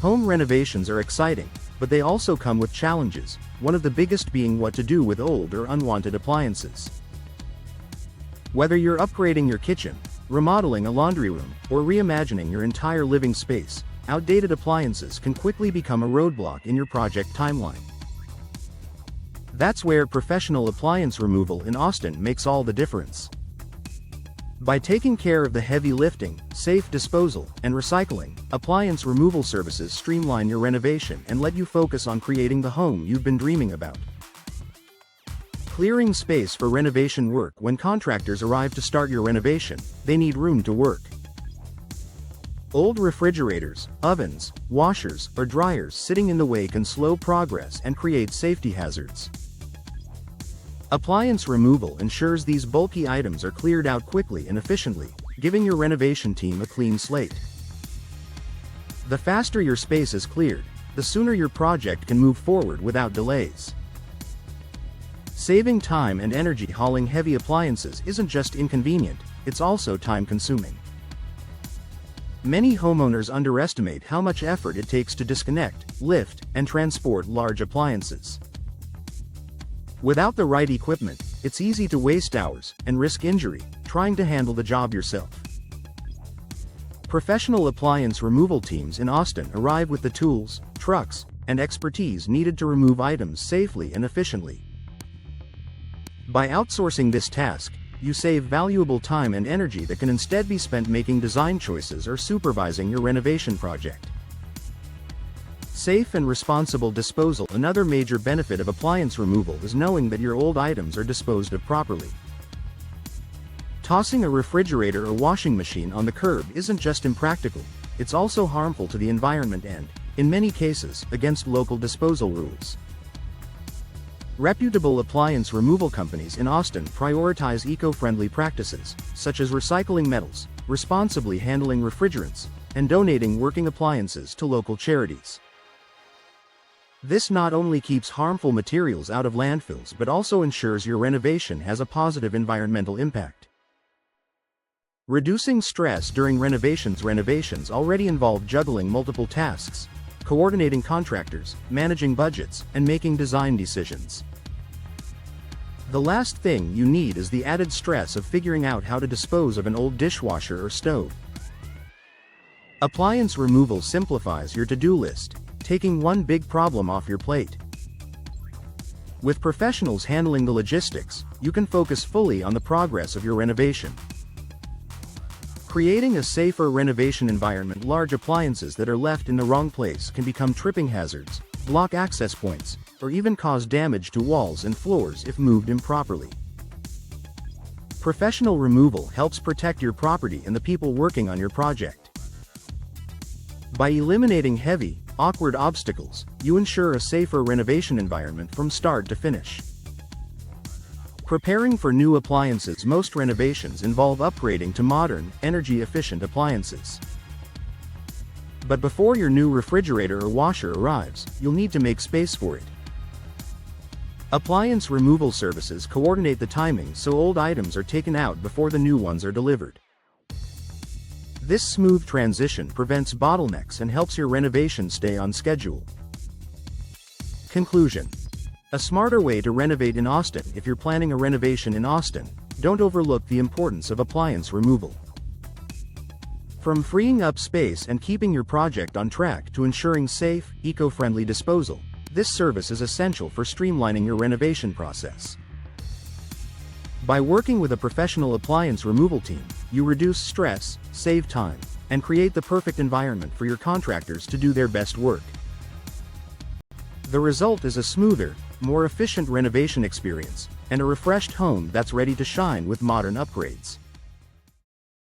Home renovations are exciting, but they also come with challenges, one of the biggest being what to do with old or unwanted appliances. Whether you're upgrading your kitchen, remodeling a laundry room, or reimagining your entire living space, outdated appliances can quickly become a roadblock in your project timeline. That's where professional appliance removal in Austin makes all the difference. By taking care of the heavy lifting, safe disposal, and recycling, appliance removal services streamline your renovation and let you focus on creating the home you've been dreaming about. Clearing space for renovation work. When contractors arrive to start your renovation, they need room to work. Old refrigerators, ovens, washers, or dryers sitting in the way can slow progress and create safety hazards. Appliance removal ensures these bulky items are cleared out quickly and efficiently, giving your renovation team a clean slate. The faster your space is cleared, the sooner your project can move forward without delays. Saving time and energy. Hauling heavy appliances isn't just inconvenient, it's also time-consuming. Many homeowners underestimate how much effort it takes to disconnect, lift, and transport large appliances. Without the right equipment, it's easy to waste hours and risk injury trying to handle the job yourself. Professional appliance removal teams in Austin arrive with the tools, trucks, and expertise needed to remove items safely and efficiently. By outsourcing this task, you save valuable time and energy that can instead be spent making design choices or supervising your renovation project. Safe and responsible disposal. Another major benefit of appliance removal is knowing that your old items are disposed of properly. Tossing a refrigerator or washing machine on the curb isn't just impractical, it's also harmful to the environment and, in many cases, against local disposal rules. Reputable appliance removal companies in Austin prioritize eco-friendly practices, such as recycling metals, responsibly handling refrigerants, and donating working appliances to local charities. This not only keeps harmful materials out of landfills but also ensures your renovation has a positive environmental impact. Reducing stress during renovations. Renovations already involve juggling multiple tasks, coordinating contractors, managing budgets, and making design decisions. The last thing you need is the added stress of figuring out how to dispose of an old dishwasher or stove. Appliance removal simplifies your to-do list, taking one big problem off your plate. With professionals handling the logistics, you can focus fully on the progress of your renovation. Creating a safer renovation environment. Large appliances that are left in the wrong place can become tripping hazards, block access points, or even cause damage to walls and floors if moved improperly. Professional removal helps protect your property and the people working on your project. By eliminating heavy, awkward obstacles, you ensure a safer renovation environment from start to finish. Preparing for new appliances. Most renovations involve upgrading to modern, energy-efficient appliances. But before your new refrigerator or washer arrives, you'll need to make space for it. Appliance removal services coordinate the timing so old items are taken out before the new ones are delivered. This smooth transition prevents bottlenecks and helps your renovation stay on schedule. Conclusion: a smarter way to renovate in Austin. If you're planning a renovation in Austin, don't overlook the importance of appliance removal. From freeing up space and keeping your project on track to ensuring safe, eco-friendly disposal, this service is essential for streamlining your renovation process. By working with a professional appliance removal team, you reduce stress, save time, and create the perfect environment for your contractors to do their best work. The result is a smoother, more efficient renovation experience, and a refreshed home that's ready to shine with modern upgrades.